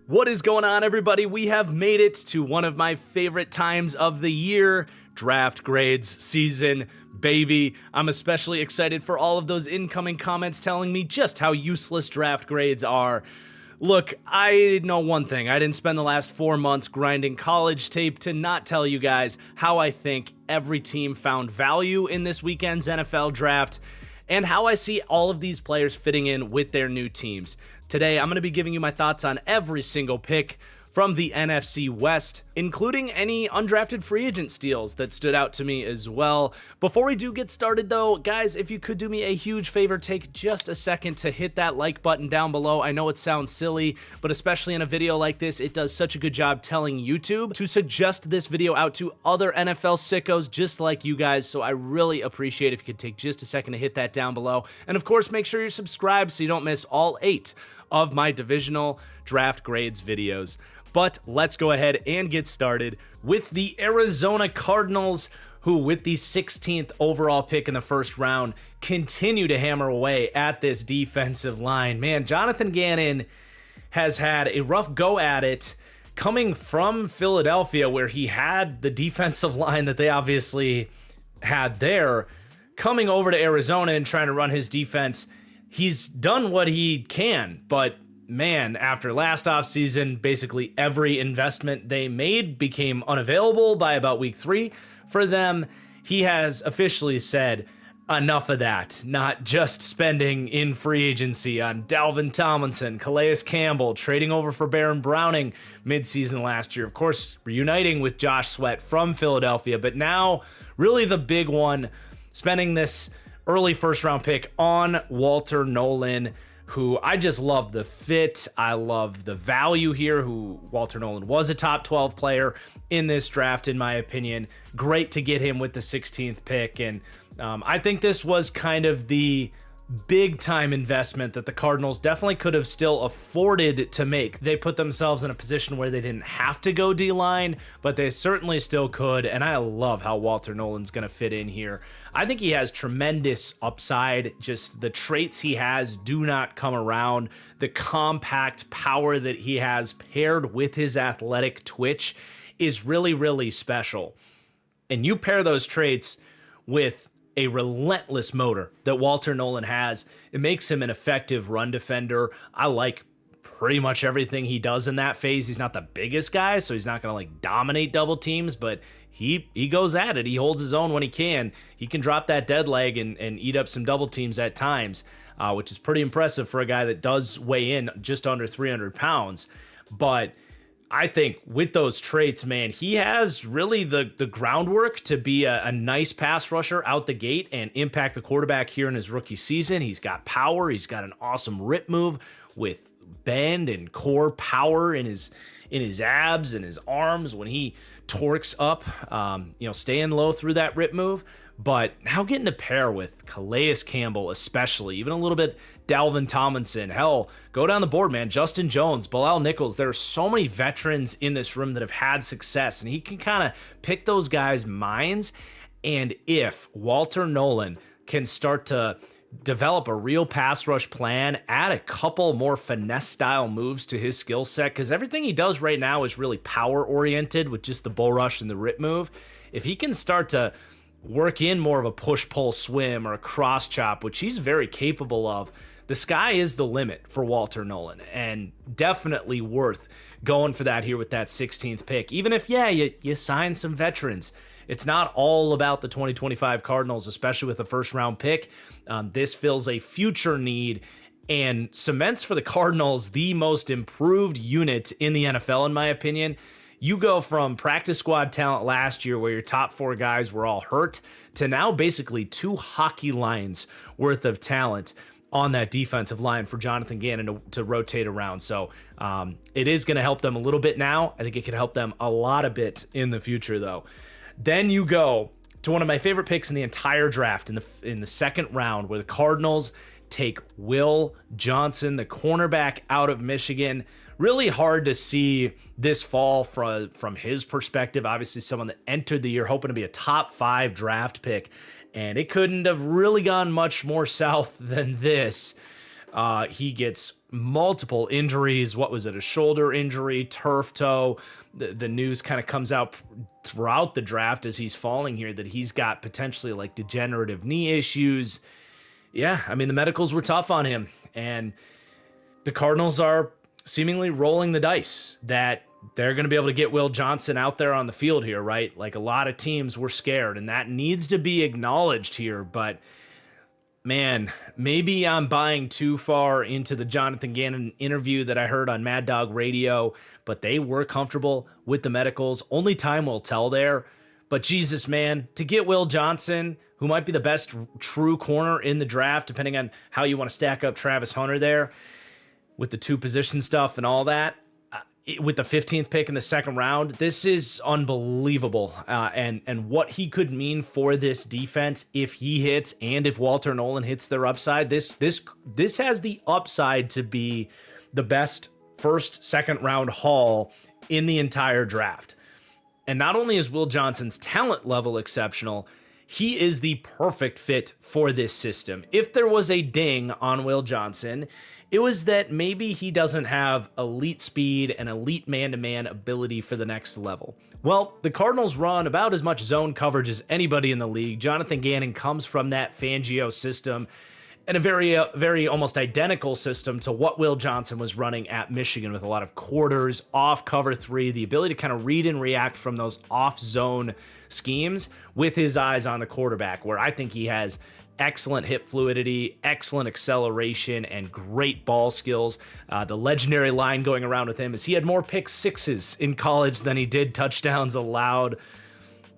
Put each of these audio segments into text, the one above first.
What is going on, everybody? We have made it to one of my favorite times of the year, draft grades season, baby. I'm especially excited for all of those incoming comments telling me just how useless draft grades are. Look, I know one thing. I didn't spend the last 4 months grinding college tape to not tell you guys how I think every team found value in this weekend's NFL draft and how I see all of these players fitting in with their new teams. Today, I'm going to be giving you my thoughts on every single pick from the NFC West, including any undrafted free agent steals that stood out to me as well. Before we do get started though, guys, if you could do me a huge favor, take just a second to hit that like button down below. I know it sounds silly, but especially in a video like this, it does such a good job telling YouTube to suggest this video out to other NFL sickos just like you guys. So I really appreciate if you could take just a second to hit that down below. And of course, make sure you're subscribed so you don't miss all 8 of my divisional draft grades videos. But let's go ahead and get started with the Arizona Cardinals, who with the 16th overall pick in the first round continue to hammer away at this defensive line. Man, Jonathan Gannon has had a rough go at it coming from Philadelphia, where he had the defensive line that they obviously had there, coming over to Arizona and trying to run his defense. He's done what he can, but man, after last offseason, basically every investment they made became unavailable by about week 3 for them. He has officially said enough of that, not just spending in free agency on Dalvin Tomlinson, Calais Campbell, trading over for Baron Browning midseason last year, of course, reuniting with Josh Sweat from Philadelphia, but now really the big one, spending this early first round pick on Walter Nolan, who I just love the fit. I love the value here, who Walter Nolan was a top 12 player in this draft, in my opinion. Great to get him with the 16th pick. And I think this was kind of the big time investment that the Cardinals definitely could have still afforded to make. They put themselves in a position where they didn't have to go D-line, but they certainly still could. And I love how Walter Nolan's going to fit in here. I think he has tremendous upside. Just the traits he has do not come around. The compact power that he has paired with his athletic twitch is really, really special. And you pair those traits with a relentless motor that Walter Nolan has, it makes him an effective run defender. I like pretty much everything he does in that phase. He's not the biggest guy, so he's not going to like dominate double teams, but he goes at it. He holds his own when he can. He can drop that dead leg and eat up some double teams at times, which is pretty impressive for a guy that does weigh in just under 300 pounds. But I think with those traits, man, he has really the groundwork to be a nice pass rusher out the gate and impact the quarterback here in his rookie season. He's got power. He's got an awesome rip move with bend and core power in his abs and his arms when he torques up, staying low through that rip move. But now getting to pair with Calais Campbell, especially, even a little bit Dalvin Tomlinson. Hell, go down the board, man. Justin Jones, Bilal Nichols. There are so many veterans in this room that have had success, and he can kind of pick those guys' minds. And if Walter Nolan can start to develop a real pass rush plan, add a couple more finesse style moves to his skill set, because everything he does right now is really power oriented with just the bull rush and the rip move. If he can start to work in more of a push-pull swim or a cross chop, which he's very capable of, the sky is the limit for Walter Nolan, and definitely worth going for that here with that 16th pick. Even if, you sign some veterans. It's not all about the 2025 Cardinals, especially with a first-round pick. This fills a future need and cements for the Cardinals the most improved unit in the NFL, in my opinion. You go from practice squad talent last year where your top 4 guys were all hurt to now basically 2 hockey lines worth of talent on that defensive line for Jonathan Gannon to rotate around. So it is going to help them a little bit now. I think it can help them a lot of bit in the future, though. Then you go to one of my favorite picks in the entire draft in the second round, where the Cardinals take Will Johnson, the cornerback out of Michigan. Really hard to see this fall from his perspective. Obviously, someone that entered the year hoping to be a top 5 draft pick, and it couldn't have really gone much more south than this. He gets multiple injuries. What was it? A shoulder injury, turf toe. The news kind of comes out throughout the draft as he's falling here that he's got potentially like degenerative knee issues. Yeah, I mean, the medicals were tough on him, and the Cardinals are seemingly rolling the dice that they're going to be able to get Will Johnson out there on the field here, right? Like, a lot of teams were scared, and that needs to be acknowledged here. But man, maybe I'm buying too far into the Jonathan Gannon interview that I heard on Mad Dog Radio, but they were comfortable with the medicals. Only time will tell there. But Jesus, man, to get Will Johnson, who might be the best true corner in the draft, depending on how you want to stack up Travis Hunter there, with the two position stuff and all that, with the 15th pick in the second round, this is unbelievable. And what he could mean for this defense if he hits and if Walter Nolan hits their upside, this has the upside to be the best first, second round haul in the entire draft. And not only is Will Johnson's talent level exceptional, he is the perfect fit for this system. If there was a ding on Will Johnson, it was that maybe he doesn't have elite speed and elite man-to-man ability for the next level. Well, the Cardinals run about as much zone coverage as anybody in the league. Jonathan Gannon comes from that Fangio system, and a very almost identical system to what Will Johnson was running at Michigan, with a lot of quarters, off cover three, the ability to kind of read and react from those off-zone schemes with his eyes on the quarterback, where I think he has excellent hip fluidity, excellent acceleration, and great ball skills. The legendary line going around with him is he had more pick sixes in college than he did touchdowns allowed.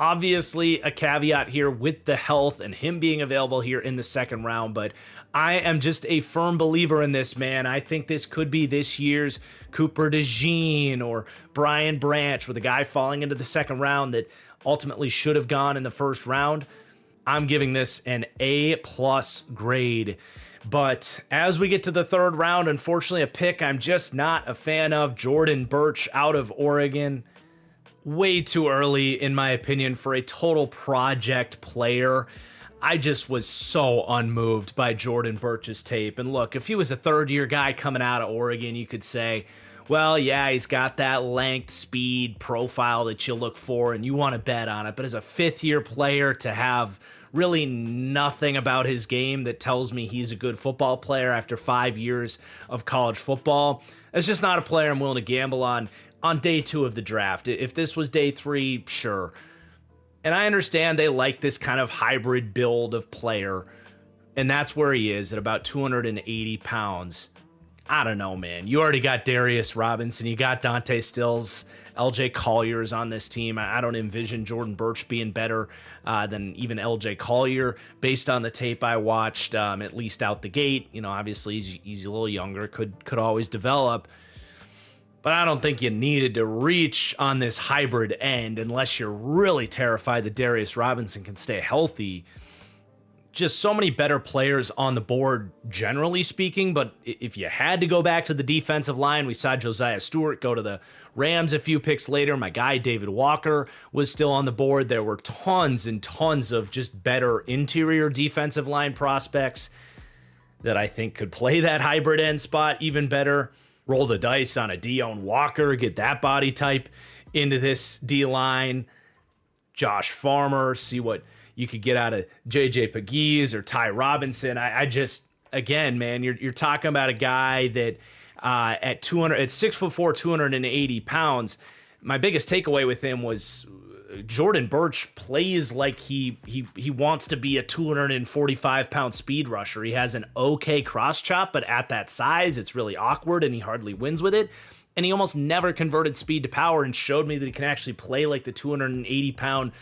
Obviously, a caveat here with the health and him being available here in the second round, but I am just a firm believer in this man. I think this could be this year's Cooper DeJean or Brian Branch, with a guy falling into the second round that ultimately should have gone in the first round. I'm giving this an A+ grade. But as we get to the third round, unfortunately, a pick I'm just not a fan of, Jordan Burch out of Oregon. Way too early, in my opinion, for a total project player. I just was so unmoved by Jordan Burch's tape. And look, if he was a third-year guy coming out of Oregon, you could say, well, yeah, he's got that length, speed profile that you look for, and you want to bet on it. But as a fifth-year player, to have really nothing about his game that tells me he's a good football player after 5 years of college football, it's just not a player I'm willing to gamble on day 2 of the draft. If this was day 3, sure. And I understand they like this kind of hybrid build of player, and that's where he is at about 280 pounds. I don't know, man. You already got Darius Robinson. You got Dante Stills. LJ Collier's on this team. I don't envision Jordan Burch being better than even LJ Collier based on the tape I watched, at least out the gate. You know, obviously he's a little younger, could always develop. But I don't think you needed to reach on this hybrid end unless you're really terrified that Darius Robinson can stay healthy. Just so many better players on the board, generally speaking. But if you had to go back to the defensive line, we saw Josiah Stewart go to the Rams a few picks later. My guy, David Walker, was still on the board. There were tons and tons of just better interior defensive line prospects that I think could play that hybrid end spot even better. Roll the dice on a Deone Walker, get that body type into this D-line. Josh Farmer, see what you could get out of JJ Pegues or Ty Robinson. I just, again, man, you're talking about a guy that at 6'4", 280 pounds. My biggest takeaway with him was Jordan Burch plays like he wants to be a 245-pound speed rusher. He has an okay cross chop, but at that size, it's really awkward, and he hardly wins with it. And he almost never converted speed to power and showed me that he can actually play like the 280-pound,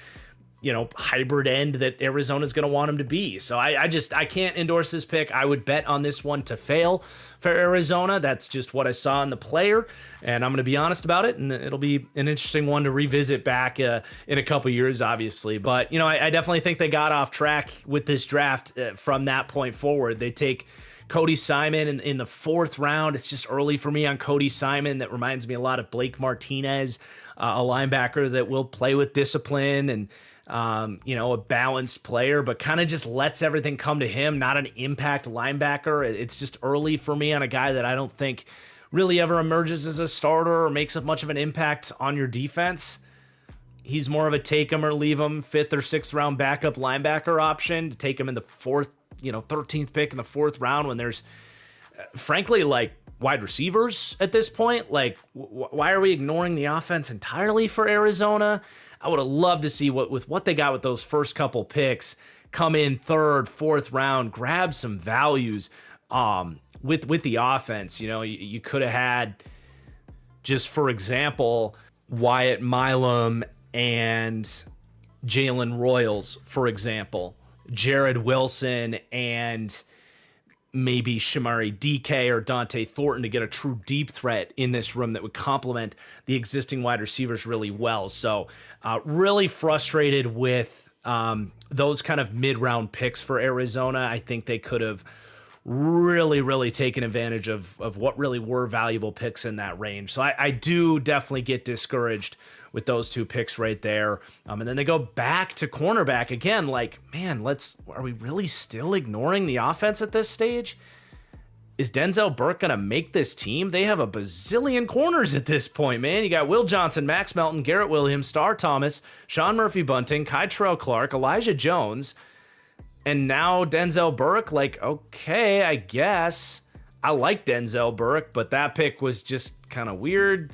hybrid end that Arizona's going to want him to be. So I can't endorse this pick. I would bet on this one to fail for Arizona. That's just what I saw in the player, and I'm going to be honest about it, and it'll be an interesting one to revisit back in a couple years, obviously. But, I definitely think they got off track with this draft from that point forward. They take Cody Simon in the fourth round. It's just early for me on Cody Simon. That reminds me a lot of Blake Martinez, a linebacker that will play with discipline and a balanced player, but kind of just lets everything come to him. Not an impact linebacker. It's just early for me on a guy that I don't think really ever emerges as a starter or makes much of an impact on your defense. He's more of a take him or leave him 5th or 6th round backup linebacker option to take him in the 13th pick in the 4th round when there's frankly like wide receivers at this point. Like, why are we ignoring the offense entirely for Arizona? I would have loved to see what they got with those first couple picks, come in 3rd, 4th round, grab some values with the offense. You could have had, just for example, Wyatt Milam and Jalen Royals, for example, Jared Wilson and maybe Shamari DK or Dante Thornton to get a true deep threat in this room that would complement the existing wide receivers really well. So really frustrated with those kind of mid-round picks for Arizona. I think they could have really taken advantage of what really were valuable picks in that range. So I do definitely get discouraged with those 2 picks right there. And then they go back to cornerback again. Like, man, are we really still ignoring the offense at this stage? Is Denzel Burke going to make this team? They have a bazillion corners at this point, man. You got Will Johnson, Max Melton, Garrett Williams, Star Thomas, Sean Murphy-Bunting, Kytrell Clark, Elijah Jones, and now Denzel Burke. Like, okay, I guess. I like Denzel Burke, but that pick was just kind of weird.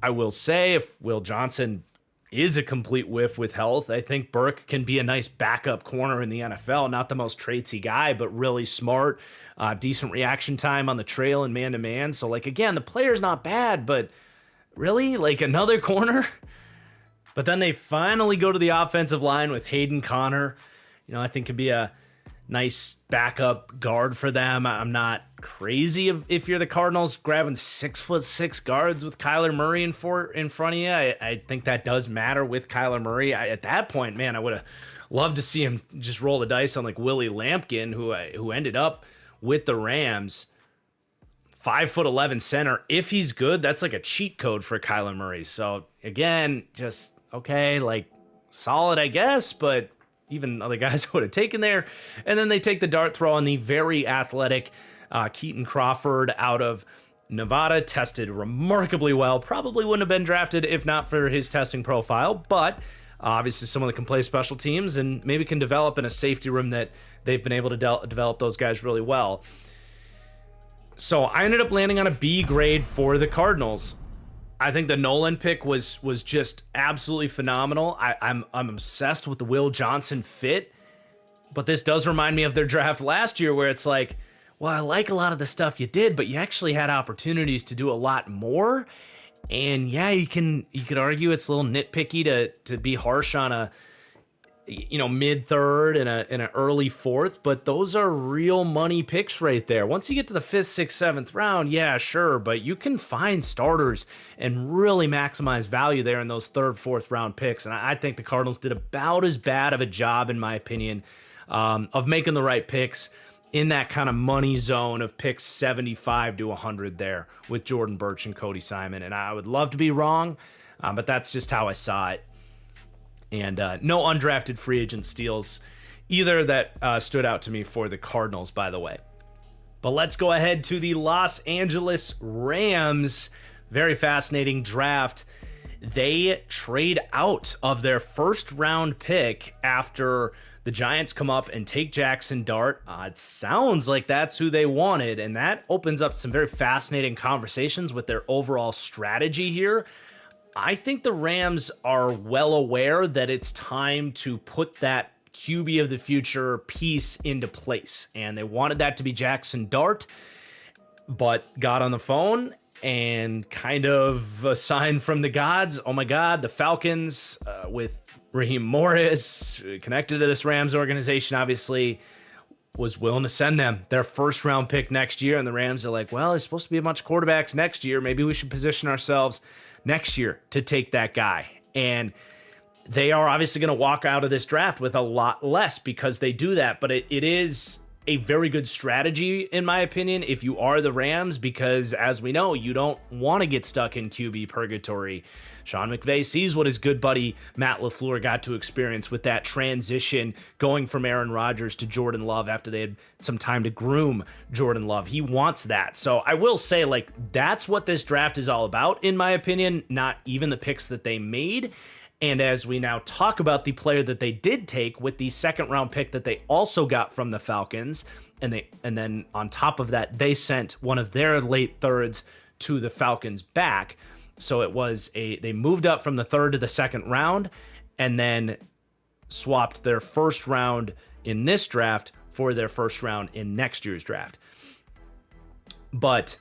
I will say, if Will Johnson is a complete whiff with health, I think Burke can be a nice backup corner in the NFL. Not the most traitsy guy, but really smart, decent reaction time on the trail and man-to-man. So, like, again, the player's not bad, but really? Like, another corner? But then they finally go to the offensive line with Hayden Connor. I think could be a nice backup guard for them. I'm not crazy if you're the Cardinals grabbing 6'6" guards with Kyler Murray in front of you. I think that does matter with Kyler Murray. At that point, man, I would have loved to see him just roll the dice on like Willie Lampkin, who ended up with the Rams. 5'11" center. If he's good, that's like a cheat code for Kyler Murray. So again, just okay, like solid, I guess, but even other guys would have taken there. And then they take the dart throw on the very athletic Keaton Crawford out of Nevada. Tested remarkably well. Probably wouldn't have been drafted if not for his testing profile, but obviously someone that can play special teams and maybe can develop in a safety room that they've been able to develop those guys really well. So I ended up landing on a B grade for the Cardinals. I think the Nolan pick was just absolutely phenomenal. I'm obsessed with the Will Johnson fit, but this does remind me of their draft last year where it's like, well, I like a lot of the stuff you did, but you actually had opportunities to do a lot more. And yeah, you could argue it's a little nitpicky to be harsh on a mid-third and an early 4th, but those are real money picks right there. Once you get to the 5th, 6th, 7th round, yeah, sure, but you can find starters and really maximize value there in those 3rd, 4th round picks. And I think the Cardinals did about as bad of a job, in my opinion, of making the right picks in that kind of money zone of picks 75 to 100 there with Jordan Burch and Cody Simon. And I would love to be wrong, but that's just how I saw it. And no undrafted free agent steals either that stood out to me for the Cardinals, by the way. But let's go ahead to the Los Angeles Rams. Very fascinating draft. They trade out of their 1st round pick after the Giants come up and take Jackson Dart. It sounds like that's who they wanted, and that opens up some very fascinating conversations with their overall strategy here. I think the Rams are well aware that it's time to put that QB of the future piece into place. And they wanted that to be Jackson Dart, but got on the phone and kind of a sign from the gods. Oh my God, the Falcons with Raheem Morris, connected to this Rams organization, obviously, was willing to send them their 1st round pick next year. And the Rams are like, well, there's supposed to be a bunch of quarterbacks next year. Maybe we should position ourselves next year to take that guy. And they are obviously going to walk out of this draft with a lot less because they do that. But it is a very good strategy, in my opinion, if you are the Rams, because as we know, you don't want to get stuck in QB purgatory. Sean McVay sees what his good buddy Matt LaFleur got to experience with that transition going from Aaron Rodgers to Jordan Love after they had some time to groom Jordan Love. He wants that. So I will say, like, that's what this draft is all about, in my opinion, not even the picks that they made. And as we now talk about the player that they did take with the second round pick that they also got from the Falcons, and then on top of that, they sent one of their late thirds to the Falcons back. So it was they moved up from the third to the second round and then swapped their first round in this draft for their first round in next year's draft. But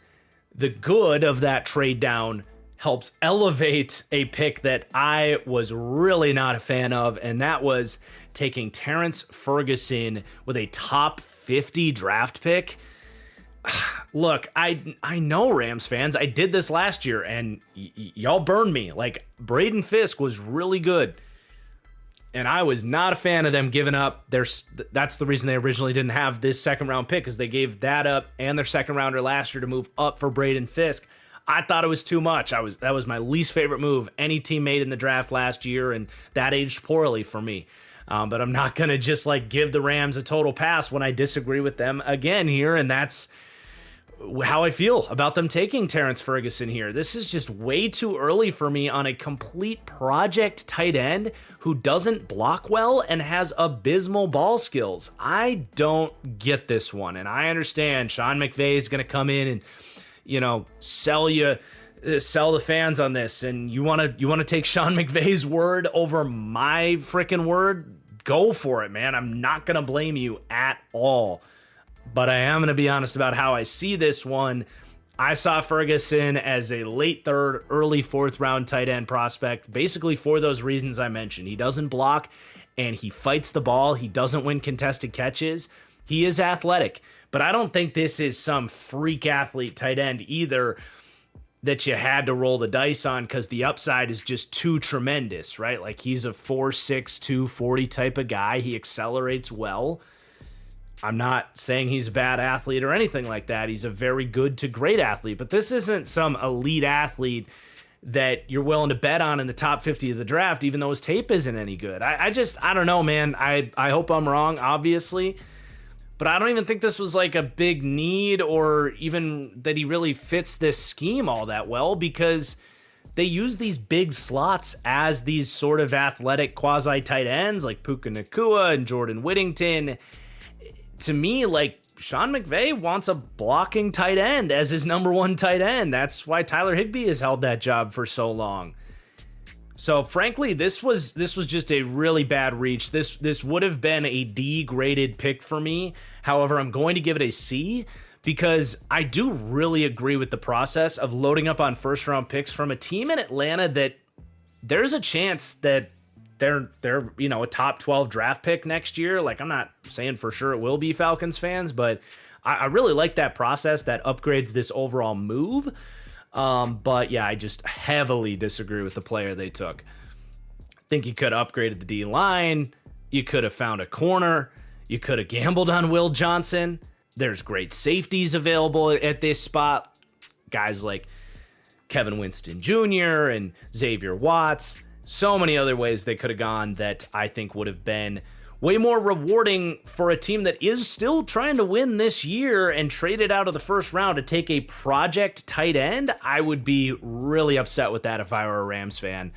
the good of that trade down helps elevate a pick that I was really not a fan of, and that was taking Terrence Ferguson with a top 50 draft pick. Look, I know Rams fans. I did this last year, and y'all burned me. Like, Braden Fisk was really good, and I was not a fan of them giving up that's the reason they originally didn't have this second round pick, because they gave that up and their second rounder last year to move up for Braden Fisk. I thought it was too much. That was my least favorite move any team made in the draft last year, and that aged poorly for me. But I'm not going to just like give the Rams a total pass when I disagree with them again here, and that's how I feel about them taking Terrence Ferguson here. This is just way too early for me on a complete project tight end who doesn't block well and has abysmal ball skills. I don't get this one, and I understand Sean McVay is going to come in and sell the fans on this, and you want to take Sean McVay's word over my freaking word. Go for it, man. I'm not going to blame you at all. But I am going to be honest about how I see this one. I saw Ferguson as a late third, early fourth round tight end prospect, basically for those reasons I mentioned. He doesn't block, and he fights the ball. He doesn't win contested catches. He is athletic, but I don't think this is some freak athlete tight end either that you had to roll the dice on, because the upside is just too tremendous, right? Like, he's a 4'6", 240 type of guy. He accelerates well. I'm not saying he's a bad athlete or anything like that. He's a very good to great athlete, but this isn't some elite athlete that you're willing to bet on in the top 50 of the draft, even though his tape isn't any good. I don't know, man. I hope I'm wrong, obviously, but I don't even think this was like a big need, or even that he really fits this scheme all that well, because they use these big slots as these sort of athletic quasi tight ends like Puka Nacua and Jordan Whittington. To me, like, Sean McVay wants a blocking tight end as his number one tight end. That's why Tyler Higbee has held that job for so long. So frankly, this was just a really bad reach. This would have been a D graded pick for me. However, I'm going to give it a C, because I do really agree with the process of loading up on first round picks from a team in Atlanta that there's a chance that they're a top 12 draft pick next year. Like, I'm not saying for sure it will be Falcons fans, but I really like that process that upgrades this overall move. But yeah, I just heavily disagree with the player they took. I think you could have upgraded the D line. You could have found a corner. You could have gambled on Will Johnson. There's great safeties available at this spot. Guys like Kevin Winston Jr. and Xavier Watts. So many other ways they could have gone that I think would have been way more rewarding for a team that is still trying to win this year, and traded out of the first round to take a project tight end. I would be really upset with that if I were a Rams fan.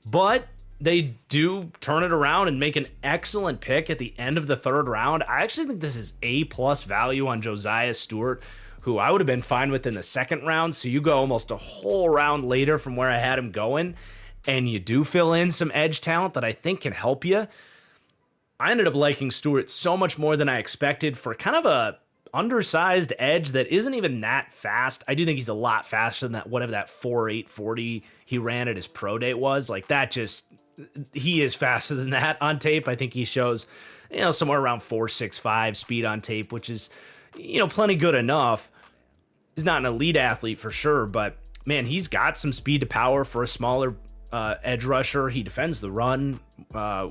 But they do turn it around and make an excellent pick at the end of the third round. I actually think this is A+ value on Josiah Stewart, who I would have been fine with in the second round. So you go almost a whole round later from where I had him going, and you do fill in some edge talent that I think can help you. I ended up liking Stewart so much more than I expected for kind of a undersized edge that isn't even that fast. I do think he's a lot faster than that, whatever that 4.8 40 he ran at his pro date was. Like, that just, he is faster than that on tape. I think he shows, somewhere around 4.65 speed on tape, which is, plenty good enough. He's not an elite athlete for sure, but man, he's got some speed to power for a smaller edge rusher. He defends the run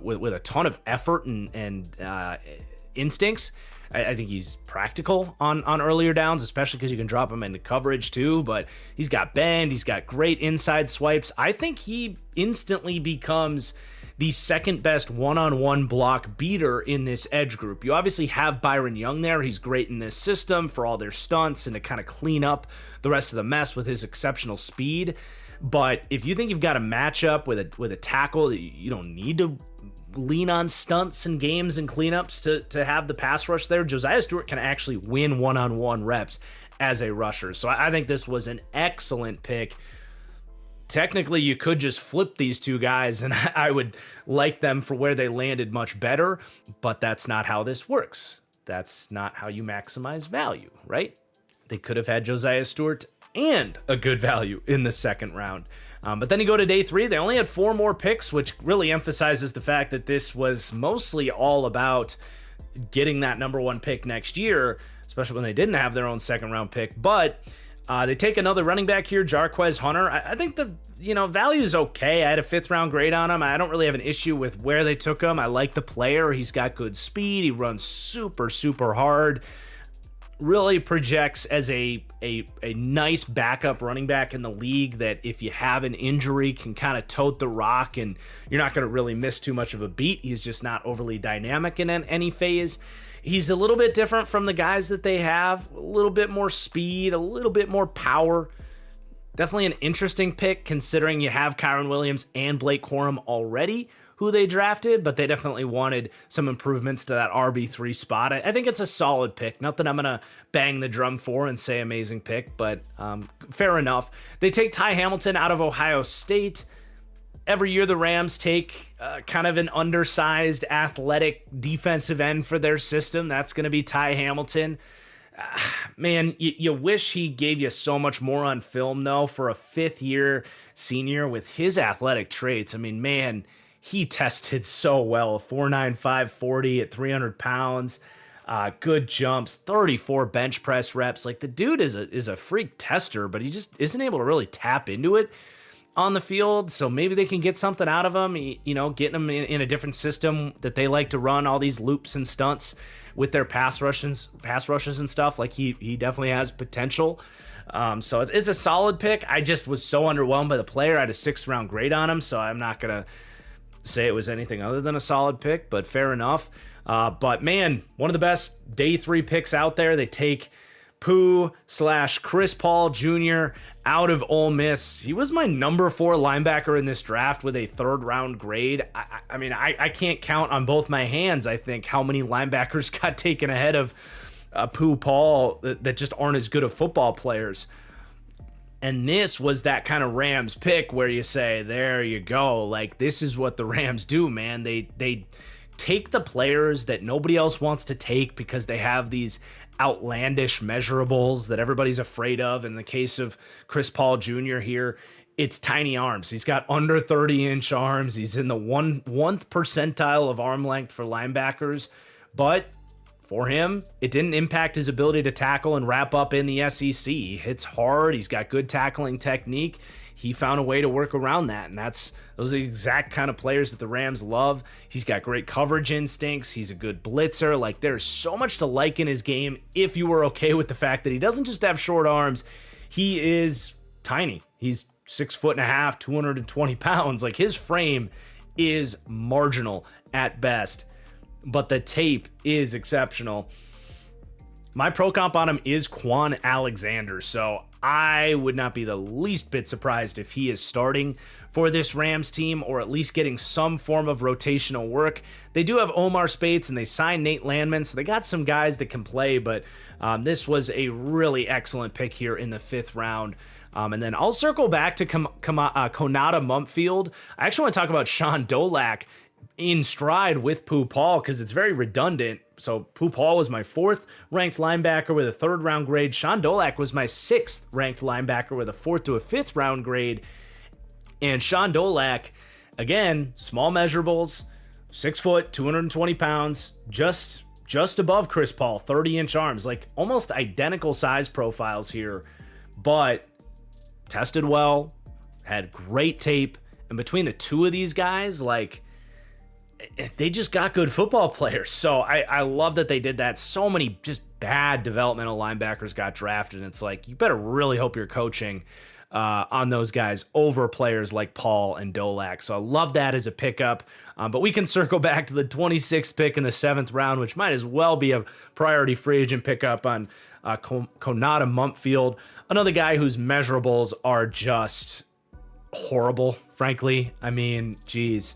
with a ton of effort and instincts. I think he's practical on earlier downs, especially because you can drop him into coverage too, but he's got bend, he's got great inside swipes. I think he instantly becomes the second best one-on-one block beater in this edge group. You obviously have Byron Young there. He's great in this system for all their stunts and to kind of clean up the rest of the mess with his exceptional speed. But if you think you've got a matchup with a tackle, you don't need to lean on stunts and games and cleanups to have the pass rush there. Josiah Stewart can actually win one-on-one reps as a rusher. So I think this was an excellent pick. Technically, you could just flip these two guys, and I would like them for where they landed much better, but that's not how this works. That's not how you maximize value, right? They could have had Josiah Stewart and a good value in the second round. But then you go to day 3, they only had 4 more picks, which really emphasizes the fact that this was mostly all about getting that number 1 pick next year, especially when they didn't have their own second round pick. But they take another running back here, Jarquez Hunter. I think the value is okay. I had a 5th round grade on him. I don't really have an issue with where they took him. I like the player. He's got good speed. He runs super, super hard. Really projects as a nice backup running back in the league that if you have an injury can kind of tote the rock and you're not going to really miss too much of a beat. He's just not overly dynamic in any phase. He's a little bit different from the guys that they have, a little bit more speed, a little bit more power. Definitely an interesting pick considering you have Kyron Williams and Blake Corum already, who they drafted, but they definitely wanted some improvements to that RB3 spot. I think it's a solid pick. Nothing I'm going to bang the drum for and say amazing pick, but fair enough. They take Ty Hamilton out of Ohio State. Every year the Rams take kind of an undersized athletic defensive end for their system. That's going to be Ty Hamilton. Man, you wish he gave you so much more on film, though, for a 5th-year senior with his athletic traits. I mean, man, he tested so well. 4.95 40 at 300 pounds. Good jumps, 34 bench press reps. Like, the dude is a freak tester, but he just isn't able to really tap into it on the field. So maybe they can get something out of him, getting him in a different system that they like to run, all these loops and stunts with their pass rushes and stuff. Like, he definitely has potential. So it's a solid pick. I just was so underwhelmed by the player. I had a 6th round grade on him, so I'm not going to say it was anything other than a solid pick, but fair enough. But man, one of the best day 3 picks out there. They take Pooh/Chris Paul Jr. out of Ole Miss. He was my number 4 linebacker in this draft with a 3rd round grade. I mean, I can't count on both my hands, I think, how many linebackers got taken ahead of Pooh Paul that just aren't as good of football players. And this was that kind of Rams pick where you say, there you go. Like, this is what the Rams do, man. They take the players that nobody else wants to take because they have these outlandish measurables that everybody's afraid of. In the case of Chris Paul Jr. here, it's tiny arms. He's got under 30-inch arms. He's in the 1th percentile of arm length for linebackers. But for him, it didn't impact his ability to tackle and wrap up in the SEC. He hits hard. He's got good tackling technique. He found a way to work around that, and those are the exact kind of players that the Rams love. He's got great coverage instincts. He's a good blitzer. Like, there's so much to like in his game if you were okay with the fact that he doesn't just have short arms. He is tiny. He's 6'1.5", 220 pounds. Like, his frame is marginal at best, but the tape is exceptional. My pro comp on him is Quan Alexander, so I would not be the least bit surprised if he is starting for this Rams team, or at least getting some form of rotational work. They do have Omar Spates, and they signed Nate Landman, so they got some guys that can play, but this was a really excellent pick here in the 5th round. And then I'll circle back to Konata Mumpfield. I actually want to talk about Sean Dolak in stride with Pooh Paul because it's very redundant. So Pooh Paul was my 4th ranked linebacker with a 3rd round grade. Sean Dolak was my 6th ranked linebacker with a 4th to a 5th round grade. And Sean Dolak, again, small measurables, 6 foot, 220 pounds, just above Chris Paul, 30-inch arms, like almost identical size profiles here, but tested well, had great tape. And between the two of these guys, like, they just got good football players. So I love that they did that. So many just bad developmental linebackers got drafted. And it's like, you better really hope you're coaching on those guys over players like Paul and Dolak. So I love that as a pickup. But we can circle back to the 26th pick in the 7th round, which might as well be a priority free agent pickup on Konata Mumpfield, another guy whose measurables are just horrible, frankly. I mean, geez.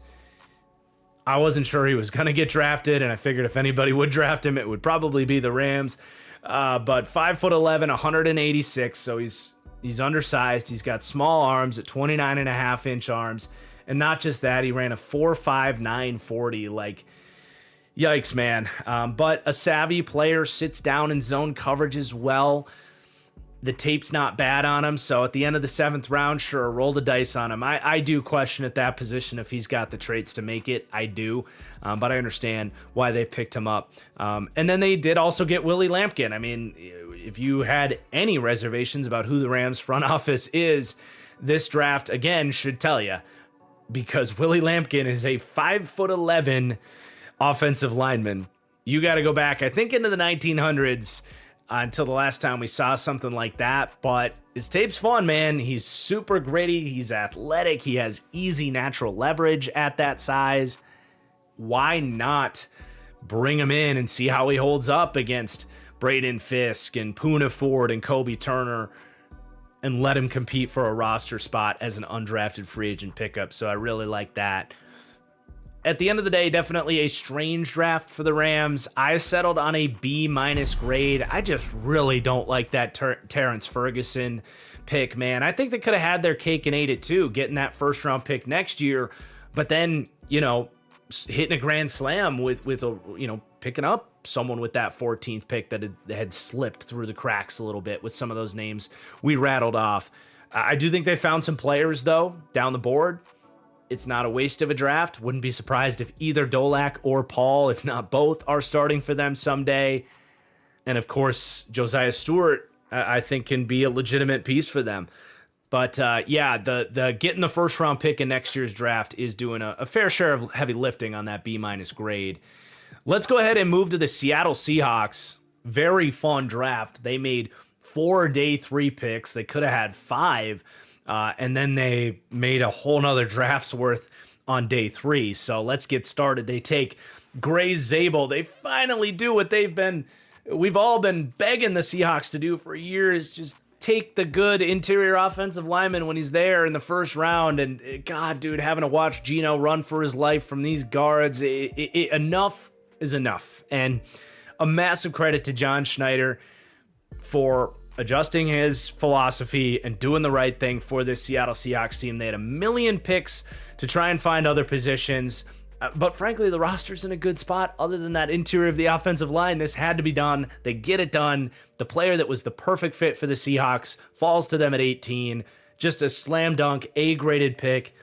I wasn't sure he was going to get drafted, and I figured if anybody would draft him, it would probably be the Rams. But 5'11", 186, so he's undersized. He's got small arms at 29.5-inch arms. And not just that, he ran a 4.5 940. Like, yikes, man. But a savvy player, sits down in zone coverage as well. The tape's not bad on him, so at the end of the 7th round, sure, roll the dice on him. I do question at that position if he's got the traits to make it. I do, but I understand why they picked him up. And then they did also get Willie Lampkin. I mean, if you had any reservations about who the Rams front office is, this draft, again, should tell you, because Willie Lampkin is a 5'11" offensive lineman. You got to go back, I think, into the 1900s until the last time we saw something like that. But his tape's fun, man. He's super gritty. He's athletic. He has easy natural leverage at that size. Why not bring him in and see how he holds up against Braden Fisk and Poona Ford and Kobe Turner, and let him compete for a roster spot as an undrafted free agent pickup? So I really like that. At the end of the day, definitely a strange draft for the Rams. I settled on a B- grade. I just really don't like that Terrence Ferguson pick, man. I think they could have had their cake and ate it too, getting that first round pick next year, but then, hitting a grand slam with picking up someone with that 14th pick that had slipped through the cracks a little bit with some of those names we rattled off. I do think they found some players, though, down the board. It's not a waste of a draft. Wouldn't be surprised if either Dolak or Paul, if not both, are starting for them someday. And of course, Josiah Stewart, I think, can be a legitimate piece for them. But the getting the first round pick in next year's draft is doing a fair share of heavy lifting on that B- grade. Let's go ahead and move to the Seattle Seahawks. Very fun draft. They made 4 day 3 picks. They could have had 5. And then they made a whole nother draft's worth on day 3. So let's get started. They take Gray Zabel. They finally do what we've all been begging the Seahawks to do for years. Just take the good interior offensive lineman when he's there in the first round. And God, dude, having to watch Geno run for his life from these guards, enough is enough. And a massive credit to John Schneider for adjusting his philosophy and doing the right thing for this Seattle Seahawks team. They had a million picks to try and find other positions, but frankly, the roster's in a good spot. Other than that interior of the offensive line, this had to be done. They get it done. The player that was the perfect fit for the Seahawks falls to them at 18. Just a slam dunk, A-graded pick.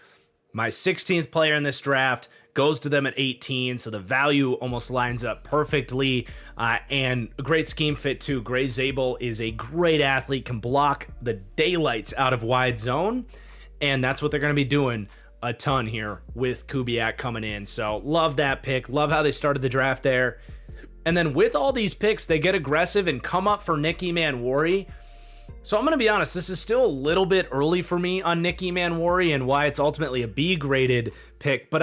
My 16th player in this draft goes to them at 18, so the value almost lines up perfectly, and a great scheme fit too. Gray Zabel is a great athlete, can block the daylights out of wide zone, and that's what they're going to be doing a ton here with Kubiak coming in. So love that pick, love how they started the draft there. And then with all these picks, they get aggressive and come up for Nicky Manwari. So I'm going to be honest, this is still a little bit early for me on Nicky Manwari and why it's ultimately a B-graded pick, but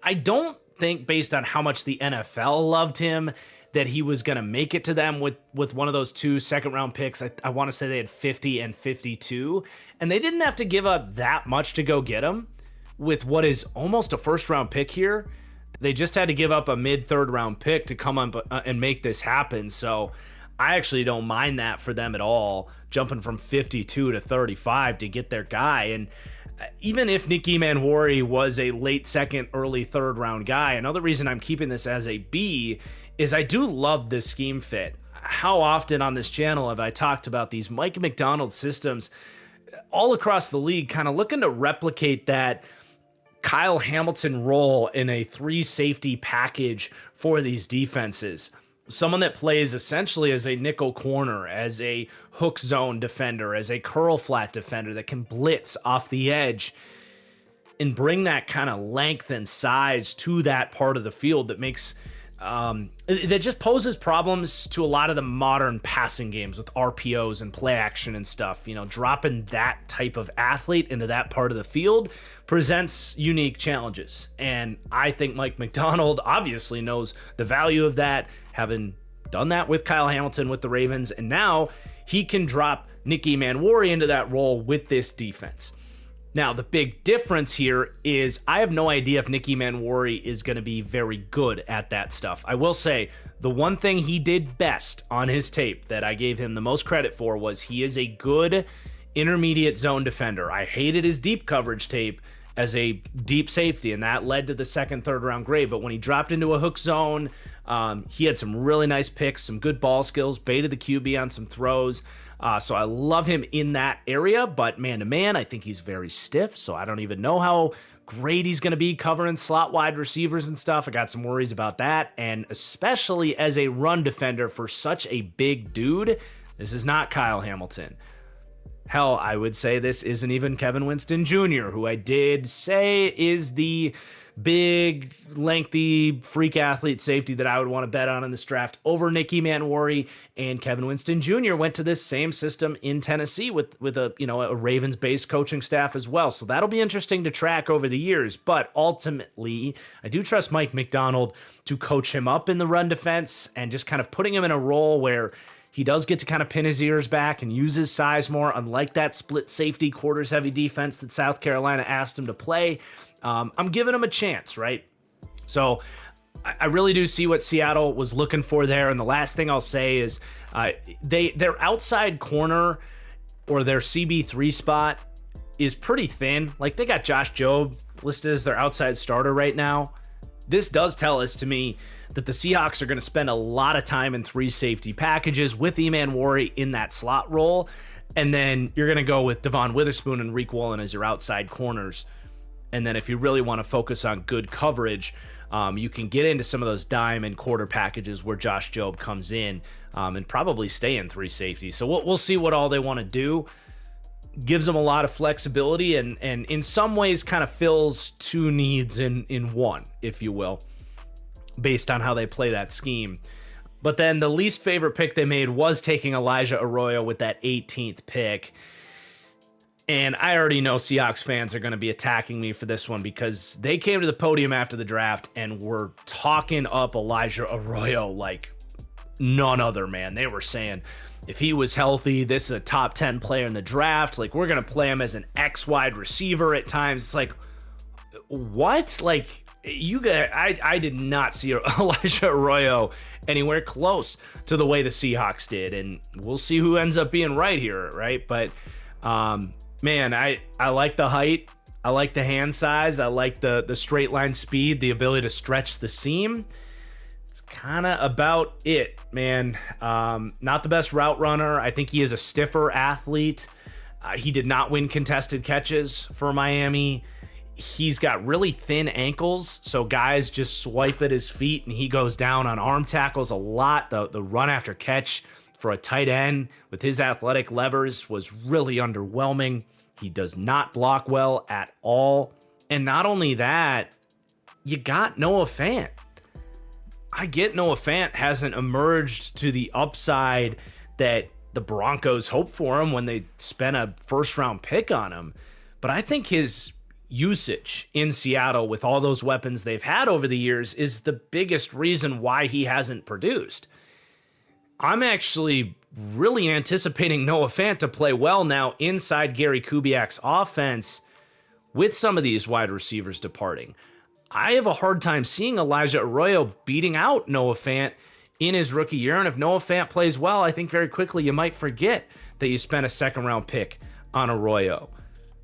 I don't think, based on how much the NFL loved him, that he was going to make it to them with one of those 2 second-round picks. I want to say they had 50 and 52, and they didn't have to give up that much to go get him with what is almost a first-round pick here. They just had to give up a mid-third-round pick to come up and make this happen, so I actually don't mind that for them at all, jumping from 52 to 35 to get their guy. And even if Nicky Manwari was a late second, early third round guy, another reason I'm keeping this as a B is I do love this scheme fit. How often on this channel have I talked about these Mike McDonald systems all across the league, kind of looking to replicate that Kyle Hamilton role in a 3 safety package for these defenses. Someone that plays essentially as a nickel corner, as a hook zone defender, as a curl flat defender that can blitz off the edge. and bring that kind of length and size to that part of the field that makes that just poses problems to a lot of the modern passing games with RPOs and play action and stuff. You know, dropping that type of athlete into that part of the field presents unique challenges. And I think Mike Macdonald obviously knows the value of that, having done that with Kyle Hamilton with the Ravens, and now he can drop Nicky Manwari into that role with this defense. Now, the big difference here is I have no idea if Nicky Manwari is going to be very good at that stuff. I will say the one thing he did best on his tape that I gave him the most credit for was he is a good intermediate zone defender. I hated his deep coverage tape as a deep safety, and that led to the second, third round grade. But when he dropped into a hook zone, he had some really nice picks, some good ball skills, baited the QB on some throws. So I love him in that area, but man-to-man, I think he's very stiff, so I don't even know how great he's going to be covering slot wide receivers and stuff. I got some worries about that, and especially as a run defender for such a big dude, this is not Kyle Hamilton. Hell, I would say this isn't even Kevin Winston Jr., who I did say is the big, lengthy, freak athlete safety that I would want to bet on in this draft over Nicky Manwari. And Kevin Winston Jr. went to this same system in Tennessee with a Ravens-based coaching staff as well. So that'll be interesting to track over the years. But ultimately, I do trust Mike Macdonald to coach him up in the run defense and just kind of putting him in a role where he does get to kind of pin his ears back and use his size more, unlike that split safety, quarters-heavy defense that South Carolina asked him to play. I'm giving him a chance, right? So I really do see what Seattle was looking for there. And the last thing I'll say is their outside corner or their CB3 spot is pretty thin. Like, they got Josh Jobe listed as their outside starter right now. This does tell us to me that the Seahawks are going to spend a lot of time in three safety packages with Manwari in that slot role. And then you're going to go with Devon Witherspoon and Reek Wallen as your outside corners. And then if you really want to focus on good coverage, you can get into some of those dime and quarter packages where Josh Jobe comes in and probably stay in three safeties. So we'll see what all they want to do. Gives them a lot of flexibility and in some ways kind of fills two needs in one, if you will, based on how they play that scheme. But then the least favorite pick they made was taking Elijah Arroyo with that 18th pick. And I already know Seahawks fans are going to be attacking me for this one because they came to the podium after the draft and were talking up Elijah Arroyo like none other, man. They were saying if he was healthy, this is a top 10 player in the draft. Like, we're going to play him as an X wide receiver at times. It's like, what? Like, you guys, I did not see Elijah Arroyo anywhere close to the way the Seahawks did. And we'll see who ends up being right here, right? But, man, I like the height. I like the hand size. I like the straight line speed, the ability to stretch the seam. It's kind of about it, man. Not the best route runner. I think he is a stiffer athlete. He did not win contested catches for Miami. He's got really thin ankles, so guys just swipe at his feet, and he goes down on arm tackles a lot. The run after catch for a tight end with his athletic levers was really underwhelming. He does not block well at all. And not only that, you got Noah Fant. I get Noah Fant hasn't emerged to the upside that the Broncos hoped for him when they spent a first-round pick on him. But I think his usage in Seattle with all those weapons they've had over the years is the biggest reason why he hasn't produced. I'm actually really anticipating Noah Fant to play well now inside Gary Kubiak's offense with some of these wide receivers departing. I have a hard time seeing Elijah Arroyo beating out Noah Fant in his rookie year. And if Noah Fant plays well, I think very quickly you might forget that you spent a second-round pick on Arroyo.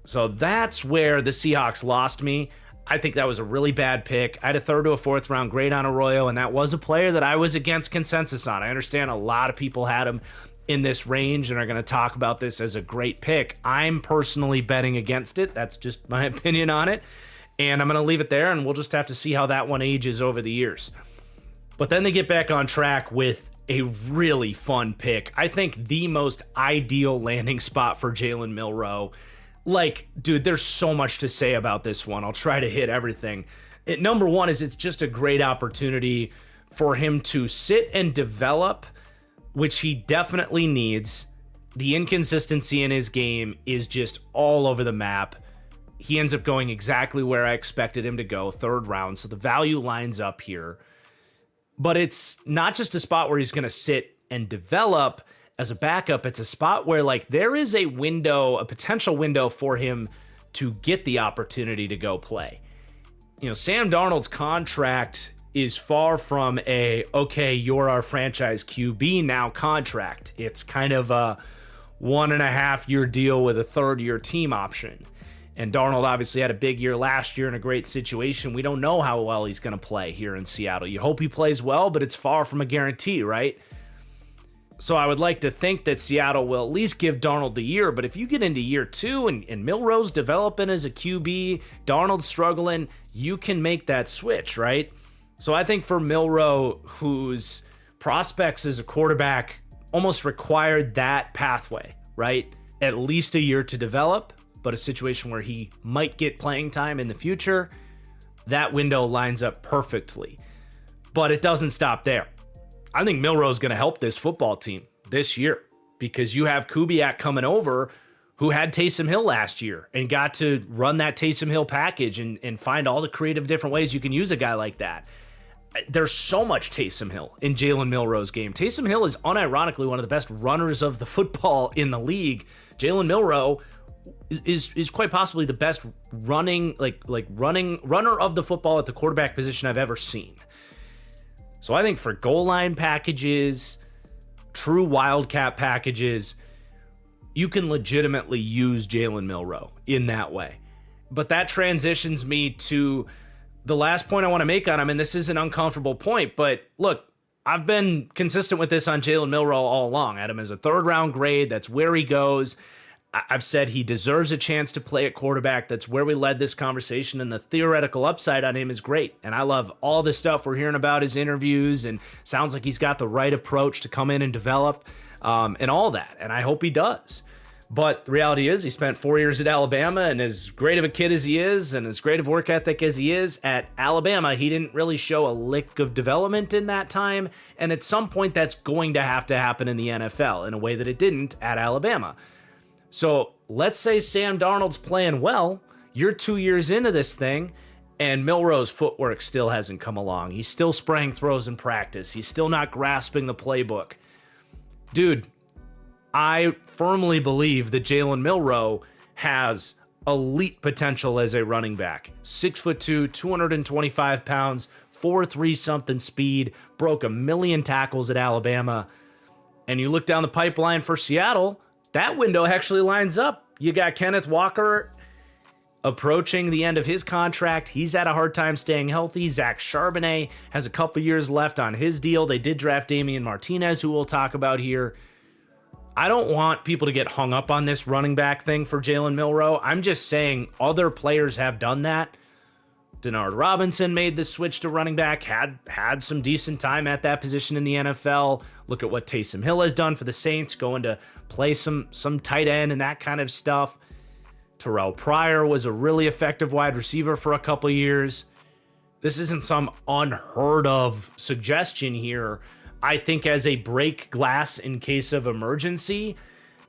So that's where the Seahawks lost me. I think that was a really bad pick. I had a third to a fourth round grade on Arroyo, and that was a player that I was against consensus on. I understand a lot of people had him in this range and are going to talk about this as a great pick. I'm personally betting against it. That's just my opinion on it. And I'm going to leave it there, and we'll just have to see how that one ages over the years. But then they get back on track with a really fun pick. I think the most ideal landing spot for Jalen Milroe. Like, dude, there's so much to say about this one. I'll try to hit everything. Number one is it's just a great opportunity for him to sit and develop, which he definitely needs. The inconsistency in his game is just all over the map. He ends up going exactly where I expected him to go, 3rd round. So the value lines up here. But it's not just a spot where he's going to sit and develop as a backup. It's a spot where, like, there is a window, a potential window for him to get the opportunity to go play. You know, Sam Darnold's contract is far from okay, you're our franchise QB now contract. It's kind of a 1.5-year deal with a 3rd-year team option. And Darnold obviously had a big year last year in a great situation. We don't know how well he's going to play here in Seattle. You hope he plays well, but it's far from a guarantee, right? So I would like to think that Seattle will at least give Darnold the year, but if you get into year 2 and Milroe's developing as a QB, Darnold's struggling, you can make that switch, right? So I think for Milroe, whose prospects as a quarterback almost required that pathway, right? At least a year to develop, but a situation where he might get playing time in the future, that window lines up perfectly. But it doesn't stop there. I think Milroe's going to help this football team this year because you have Kubiak coming over who had Taysom Hill last year and got to run that Taysom Hill package and find all the creative different ways you can use a guy like that. There's so much Taysom Hill in Jalen Milroe's game. Taysom Hill is unironically one of the best runners of the football in the league. Jalen Milroe is quite possibly the best runner of the football at the quarterback position I've ever seen. So I think for goal line packages, true wildcat packages, you can legitimately use Jalen Milroe in that way. But that transitions me to the last point I want to make on him, and this is an uncomfortable point, but look, I've been consistent with this on Jalen Milroe all along. I had him as a 3rd-round grade. That's where he goes. I've said he deserves a chance to play at quarterback. That's where we led this conversation, and the theoretical upside on him is great. And I love all the stuff we're hearing about his interviews, and sounds like he's got the right approach to come in and develop and all that. And I hope he does. But the reality is he spent 4 years at Alabama, and as great of a kid as he is and as great of work ethic as he is at Alabama, he didn't really show a lick of development in that time. And at some point, that's going to have to happen in the NFL in a way that it didn't at Alabama. So let's say Sam Darnold's playing well. You're 2 years into this thing, and Milroe's footwork still hasn't come along. He's still spraying throws in practice. He's still not grasping the playbook. Dude, I firmly believe that Jalen Milroe has elite potential as a running back. 6'2", 225 pounds, 4.3 something speed, broke 1 million tackles at Alabama. And you look down the pipeline for Seattle, that window actually lines up. You got Kenneth Walker approaching the end of his contract. He's had a hard time staying healthy. Zach Charbonnet has a couple years left on his deal. They did draft Damian Martinez, who we'll talk about here. I don't want people to get hung up on this running back thing for Jalen Milroe. I'm just saying other players have done that. Denard Robinson made the switch to running back, had some decent time at that position in the NFL. Look at what Taysom Hill has done for the Saints, going to play some tight end and that kind of stuff. Terrell Pryor was a really effective wide receiver for a couple years. This isn't some unheard of suggestion here. I think as a break glass in case of emergency,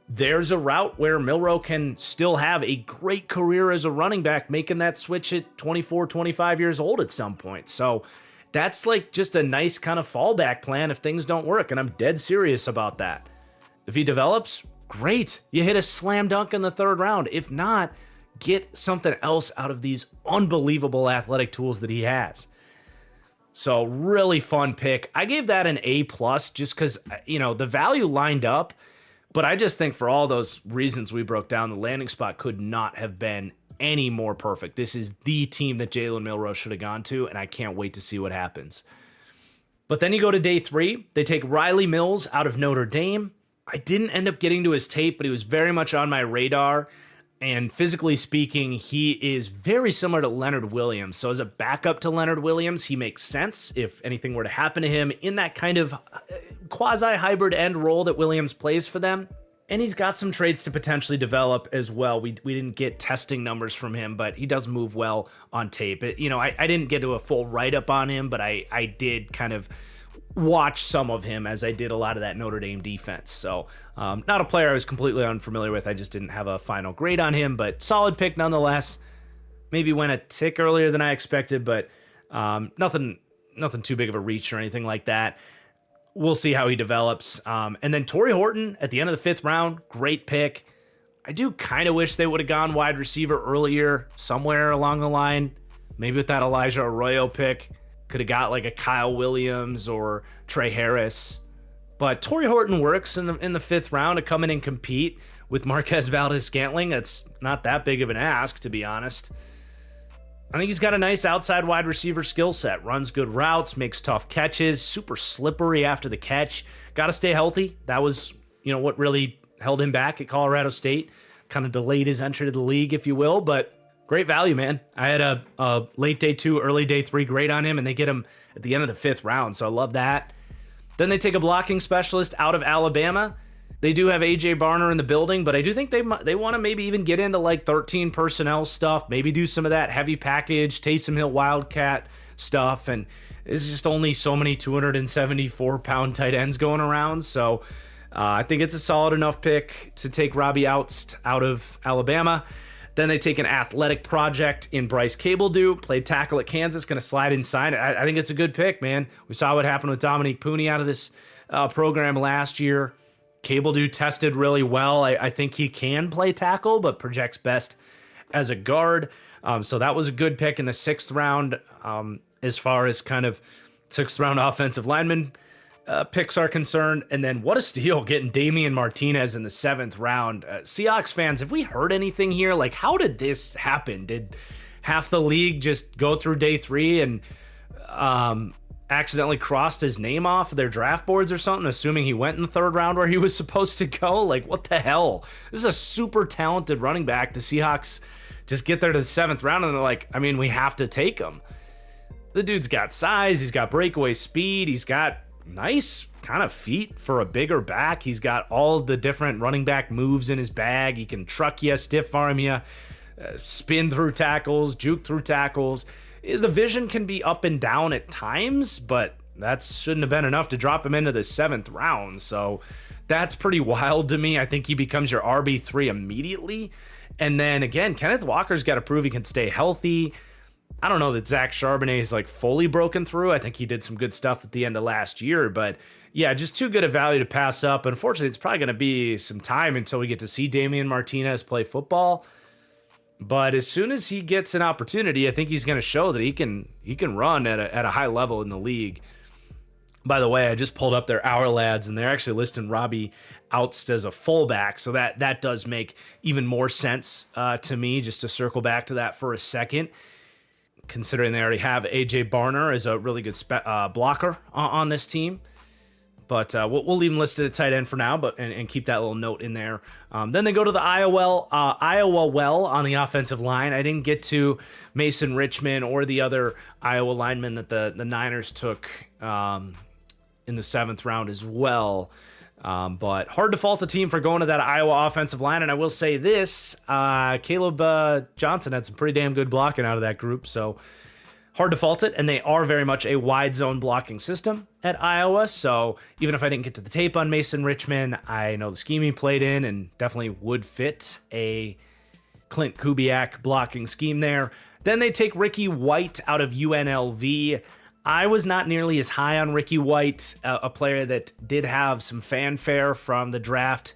there's a route where Milroe can still have a great career as a running back, making that switch at 24, 25 years old at some point. So that's like just a nice kind of fallback plan if things don't work, and I'm dead serious about that. If he develops, great. You hit a slam dunk in the 3rd round. If not, get something else out of these unbelievable athletic tools that he has. So really fun pick. I gave that an A+ just because, the value lined up. But I just think for all those reasons we broke down, the landing spot could not have been any more perfect. This is the team that Jalen Milroe should have gone to, and I can't wait to see what happens. But then you go to day 3. They take Riley Mills out of Notre Dame. I didn't end up getting to his tape, but he was very much on my radar. And physically speaking, he is very similar to Leonard Williams. So as a backup to Leonard Williams, he makes sense if anything were to happen to him in that kind of quasi-hybrid end role that Williams plays for them. And he's got some traits to potentially develop as well. We didn't get testing numbers from him, but he does move well on tape. I didn't get to a full write-up on him, but I did kind of watch some of him as I did a lot of that Notre Dame defense. So not a player I was completely unfamiliar with. I just didn't have a final grade on him, but solid pick nonetheless. Maybe went a tick earlier than I expected, but nothing too big of a reach or anything like that. We'll see how he develops. And then Torrey Horton at the end of the 5th round, great pick. I do kind of wish they would have gone wide receiver earlier, somewhere along the line. Maybe with that Elijah Arroyo pick, could have got like a Kyle Williams or Trey Harris. But Torrey Horton works in the 5th round to come in and compete with Marquez Valdes-Scantling. That's not that big of an ask, to be honest. I think he's got a nice outside wide receiver skill set. Runs good routes, makes tough catches, super slippery after the catch. Got to stay healthy. That was, what really held him back at Colorado State. Kind of delayed his entry to the league, if you will, but great value, man. I had a late day 2, early day 3 grade on him, and they get him at the end of the 5th round, so I love that. Then they take a blocking specialist out of Alabama. They do have A.J. Barner in the building, but I do think they want to maybe even get into like 13 personnel stuff, maybe do some of that heavy package, Taysom Hill Wildcat stuff, and there's just only so many 274-pound tight ends going around, so I think it's a solid enough pick to take Robbie Oust out of Alabama. Then they take an athletic project in Bryce Cabledew, played tackle at Kansas, going to slide inside. I think it's a good pick, man. We saw what happened with Dominique Pooney out of this program last year. Cabledew tested really well. I think he can play tackle, but projects best as a guard. So that was a good pick in the 6th round as far as kind of 6th round offensive lineman picks are concerned. And then what a steal getting Damian Martinez in the 7th round. Seahawks fans, have we heard anything here? Like, how did this happen? Did half the league just go through day 3 and accidentally crossed his name off their draft boards or something, assuming he went in the 3rd round where he was supposed to go? Like, what the hell? This is a super talented running back. The Seahawks just get there to the 7th round and they're like, we have to take him. The dude's got size. He's got breakaway speed. He's got nice kind of feet for a bigger back. He's got all the different running back moves in his bag. He can truck you, stiff arm you, spin through tackles, juke through tackles. The vision can be up and down at times, but that shouldn't have been enough to drop him into the 7th round. So that's pretty wild to me. I think he becomes your RB3 immediately. And then again, Kenneth Walker's got to prove he can stay healthy. I don't know that Zach Charbonnet is like fully broken through. I think he did some good stuff at the end of last year, but yeah, just too good a value to pass up. Unfortunately, it's probably going to be some time until we get to see Damian Martinez play football. But as soon as he gets an opportunity, I think he's going to show that he can run at a high level in the league. By the way, I just pulled up their Our Lads, and they're actually listing Robbie Oust as a fullback, so that does make even more sense to me, just to circle back to that for a second, considering they already have A.J. Barner as a really good blocker on this team. But we'll leave him listed at tight end for now, and keep that little note in there. Then they go to the Iowa well on the offensive line. I didn't get to Mason Richman or the other Iowa lineman that the Niners took in the 7th round as well. But hard to fault the team for going to that Iowa offensive line. And I will say this, Caleb Johnson had some pretty damn good blocking out of that group, so hard to fault it, and they are very much a wide zone blocking system at Iowa, so even if I didn't get to the tape on Mason Richman, I know the scheme he played in and definitely would fit a Clint Kubiak blocking scheme there. Then they take Ricky White out of UNLV. I was not nearly as high on Ricky White, a player that did have some fanfare from the draft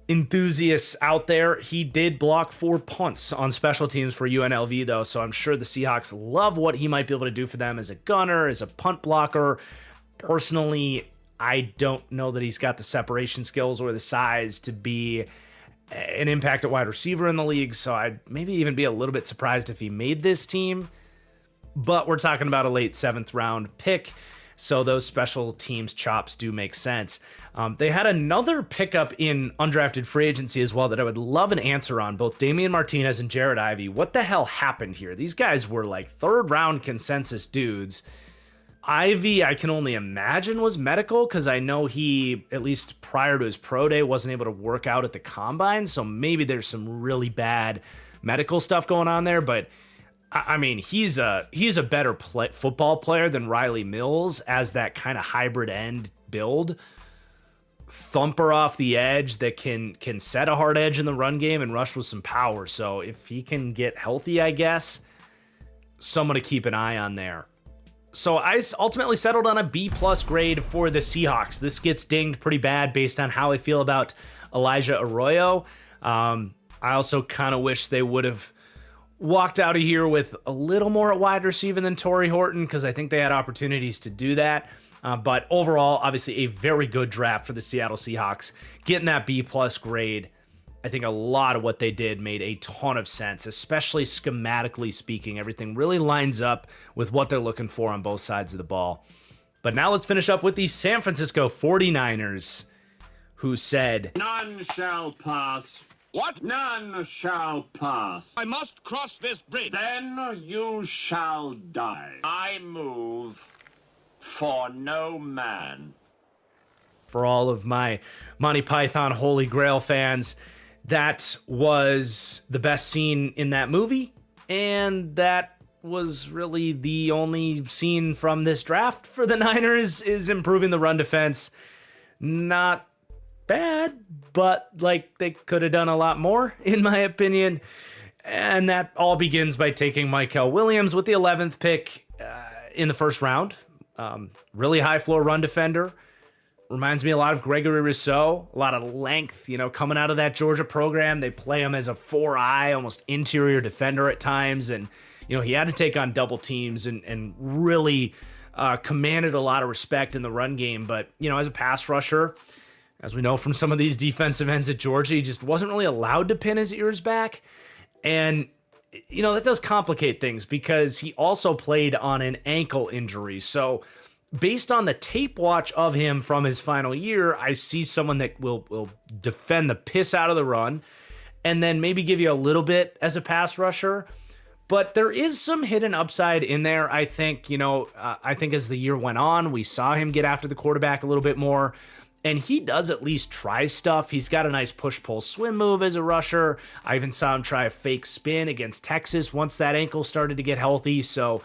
enthusiasts out there. He did block 4 punts on special teams for UNLV, though, so I'm sure the Seahawks love what he might be able to do for them as a gunner, as a punt blocker. Personally, I don't know that he's got the separation skills or the size to be an impact at wide receiver in the league, so I'd maybe even be a little bit surprised if he made this team. But we're talking about a late 7th round pick, so those special teams chops do make sense. They had another pickup in undrafted free agency as well that I would love an answer on, both Damian Martinez and Jared Ivey. What the hell happened here? These guys were like 3rd round consensus dudes. Ivy, I can only imagine was medical, because I know he, at least prior to his pro day, wasn't able to work out at the combine. So maybe there's some really bad medical stuff going on there. But I mean, he's a better football player than Riley Mills as that kind of hybrid end build. Thumper off the edge that can set a hard edge in the run game and rush with some power. So if he can get healthy, I guess, someone to keep an eye on there. So I ultimately settled on a B+ grade for the Seahawks. This gets dinged pretty bad based on how I feel about Elijah Arroyo. I also kind of wish they would have walked out of here with a little more at wide receiver than Torrey Horton, because I think they had opportunities to do that. But overall, obviously a very good draft for the Seattle Seahawks. Getting that B+ grade, I think a lot of what they did made a ton of sense, especially schematically speaking. Everything really lines up with what they're looking for on both sides of the ball. But now let's finish up with the San Francisco 49ers, who said, "None shall pass." What? "None shall pass. I must cross this bridge. Then you shall die. I move for no man." For all of my Monty Python Holy Grail fans, that was the best scene in that movie, and that was really the only scene from this draft for the Niners, is improving the run defense. Not bad, but like they could have done a lot more, in my opinion. And that all begins by taking Mykel Williams with the 11th pick in the first round. Really high floor run defender. Reminds me a lot of Gregory Rousseau, a lot of length, coming out of that Georgia program. They play him as a 4-eye, almost interior defender at times. And, he had to take on double teams and really commanded a lot of respect in the run game. But, as a pass rusher, as we know from some of these defensive ends at Georgia, he just wasn't really allowed to pin his ears back. And, that does complicate things because he also played on an ankle injury. So, based on the tape watch of him from his final year, I see someone that will defend the piss out of the run and then maybe give you a little bit as a pass rusher. But there is some hidden upside in there, I think. I think as the year went on, we saw him get after the quarterback a little bit more. And he does at least try stuff. He's got a nice push-pull swim move as a rusher. I even saw him try a fake spin against Texas once that ankle started to get healthy. So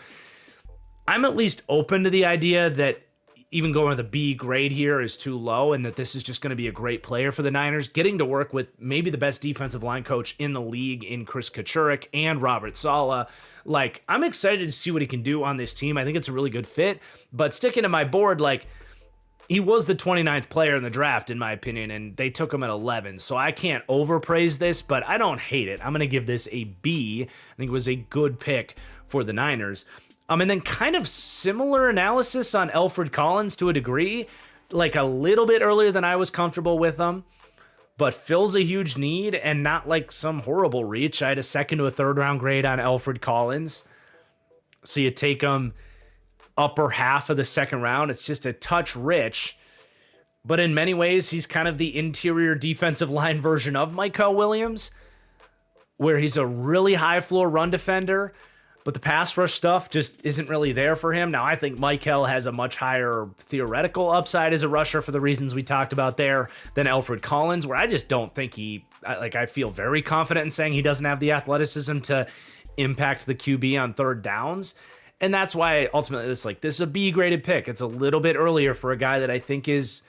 I'm at least open to the idea that even going with a B grade here is too low and that this is just going to be a great player for the Niners, getting to work with maybe the best defensive line coach in the league in Chris Kachurik and Robert Saleh. Like, I'm excited to see what he can do on this team. I think it's a really good fit. But sticking to my board, he was the 29th player in the draft, in my opinion, and they took him at 11. So I can't overpraise this, but I don't hate it. I'm going to give this a B. I think it was a good pick for the Niners. And then kind of similar analysis on Alfred Collins to a degree, like a little bit earlier than I was comfortable with him, but fills a huge need and not like some horrible reach. I had a second to a third round grade on Alfred Collins. So you take him upper half of the second round. It's just a touch rich, but in many ways, he's kind of the interior defensive line version of Mykel Williams, where he's a really high floor run defender, but the pass rush stuff just isn't really there for him. Now, I think Mykel has a much higher theoretical upside as a rusher for the reasons we talked about there than Alfred Collins, where I just don't think I feel very confident in saying he doesn't have the athleticism to impact the QB on third downs. And that's why ultimately this is a B graded pick. It's a little bit earlier for a guy that I think is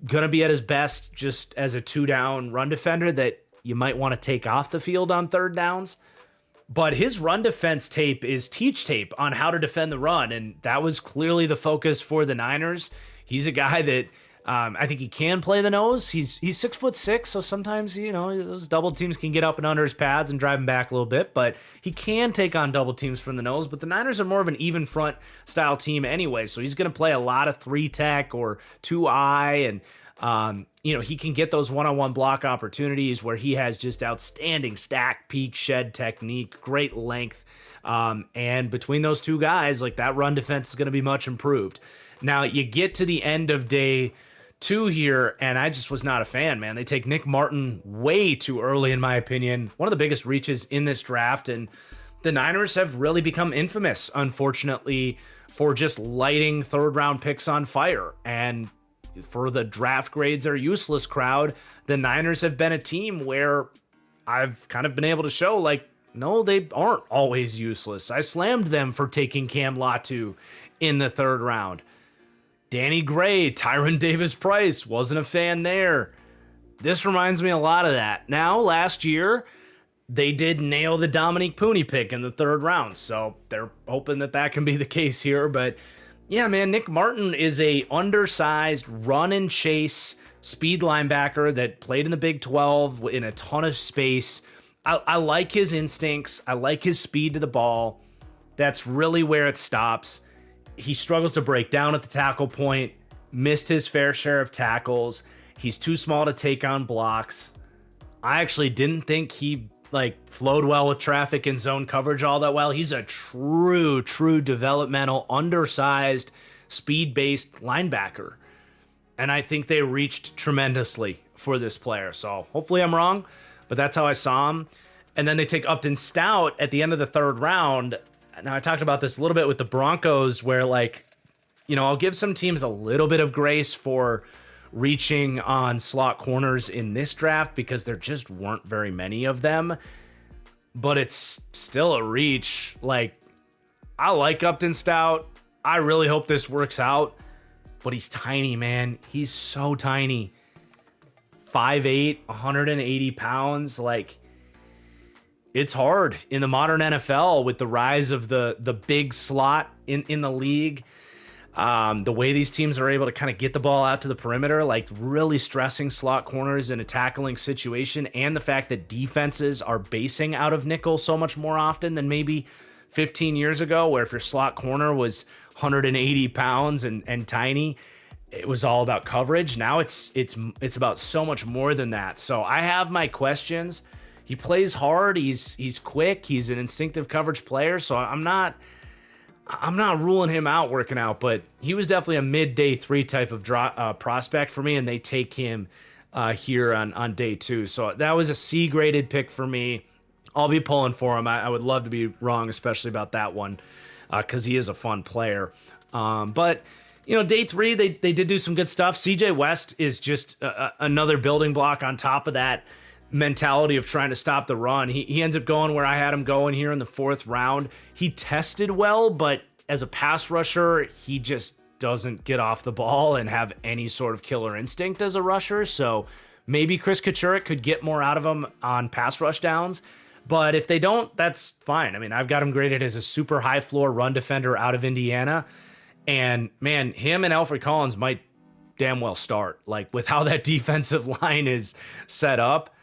going to be at his best just as a 2-down run defender that you might want to take off the field on third downs. But his run defense tape is teach tape on how to defend the run, and that was clearly the focus for the Niners. He's a guy that I think he can play the nose. He's 6'6", so sometimes those double teams can get up and under his pads and drive him back a little bit. But he can take on double teams from the nose. But the Niners are more of an even front style team anyway, so he's going to play a lot of 3-tech or 2-eye, and he can get those one-on-one block opportunities where he has just outstanding stack, peak, shed technique, great length. And between those two guys, that run defense is going to be much improved. Now, you get to the end of day 2 here, and I just was not a fan, man. They take Nick Martin way too early, in my opinion. One of the biggest reaches in this draft, and the Niners have really become infamous, unfortunately, for just lighting third round picks on fire. And for the draft grades are useless crowd, the Niners have been a team where I've kind of been able to show, like, no, they aren't always useless. I slammed them for taking Cam Latu in the third round. Danny Gray, Tyron Davis-Price, wasn't a fan there. This reminds me a lot of that. Now, last year, they did nail the Dominique Pooney pick in the third round, so they're hoping that that can be the case here. But yeah, man, Nick Martin is a undersized run and chase speed linebacker that played in the Big 12 in a ton of space. I like his instincts. I like his speed to the ball. That's really where it stops. He struggles to break down at the tackle point, missed his fair share of tackles. He's too small to take on blocks. I actually didn't think he flowed well with traffic and zone coverage all that well. He's a true developmental, undersized, speed-based linebacker. And I think they reached tremendously for this player. So hopefully I'm wrong, but that's how I saw him. And then they take Upton Stout at the end of the third round. Now, I talked about this a little bit with the Broncos where, I'll give some teams a little bit of grace for reaching on slot corners in this draft because there just weren't very many of them. But it's still a reach. I like Upton Stout. I really hope this works out. But he's tiny, man. He's so tiny. 5'8", 180 pounds. It's hard in the modern NFL with the rise of the big slot in the league. The way these teams are able to kind of get the ball out to the perimeter, really stressing slot corners in a tackling situation, and the fact that defenses are basing out of nickel so much more often than maybe 15 years ago, where if your slot corner was 180 pounds and tiny, it was all about coverage. Now it's about so much more than that. So I have my questions. He plays hard. He's quick. He's an instinctive coverage player. So I'm not ruling him out working out, but he was definitely a mid day 3 type of prospect for me, and they take him here on day 2. So that was a C graded pick for me. I'll be pulling for him. I would love to be wrong, especially about that one, because he is a fun player. But day 3, they did do some good stuff. CJ West is just another building block on top of that mentality of trying to stop the run. He ends up going where I had him going here in the 4th round. He tested well, but as a pass rusher, he just doesn't get off the ball and have any sort of killer instinct as a rusher. So maybe Chris Kachurik could get more out of him on pass rush downs. But if they don't, that's fine. I mean, I've got him graded as a super high floor run defender out of Indiana. And man, him and Alfred Collins might damn well start. With how that defensive line is set up,